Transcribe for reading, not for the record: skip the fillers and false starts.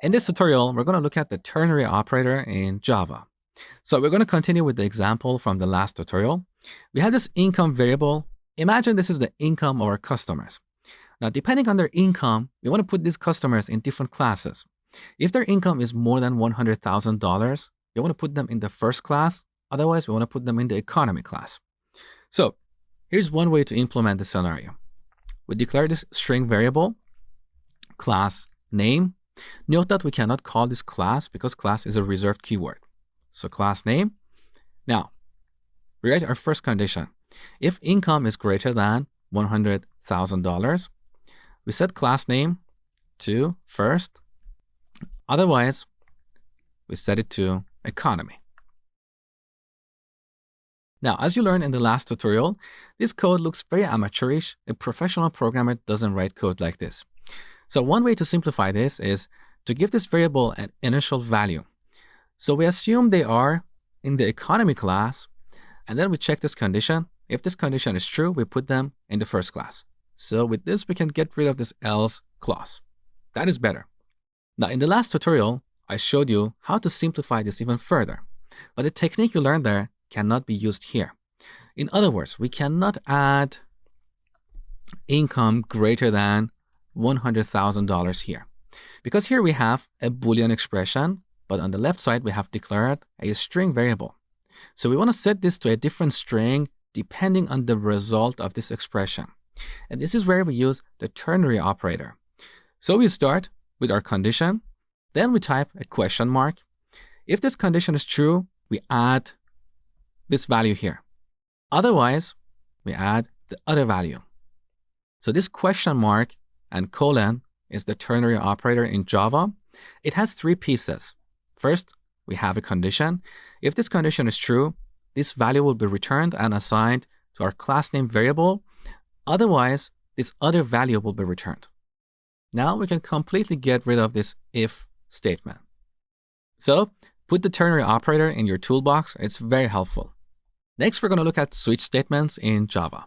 In this tutorial, we're going to look at the ternary operator in Java. So we're going to continue with the example from the last tutorial. We have this income variable. Imagine this is the income of our customers. Now, depending on their income, we want to put these customers in different classes. If their income is more than $100,000, we want to put them in the first class. Otherwise, we want to put them in the economy class. So here's one way to implement the scenario. We declare this string variable, class name. Note that we cannot call this class because class is a reserved keyword. So class name. Now, we write our first condition. If income is greater than $100,000, we set class name to first. Otherwise, we set it to economy. Now, as you learned in the last tutorial, this code looks very amateurish. A professional programmer doesn't write code like this. So one way to simplify this is to give this variable an initial value. So we assume they are in the economy class, and then we check this condition. If this condition is true, we put them in the first class. So with this, we can get rid of this else clause. That is better. Now, in the last tutorial, I showed you how to simplify this even further. But the technique you learned there cannot be used here. In other words, we cannot add income greater than $100,000 here. Because here we have a Boolean expression, but on the left side, we have declared a string variable. So we want to set this to a different string depending on the result of this expression. And this is where we use the ternary operator. So we start with our condition, then we type a question mark. If this condition is true, we add this value here. Otherwise, we add the other value. So this question mark and colon is the ternary operator in Java. It has three pieces. First, we have a condition. If this condition is true, this value will be returned and assigned to our class name variable. Otherwise, this other value will be returned. Now we can completely get rid of this if statement. So put the ternary operator in your toolbox. It's very helpful. Next, we're going to look at switch statements in Java.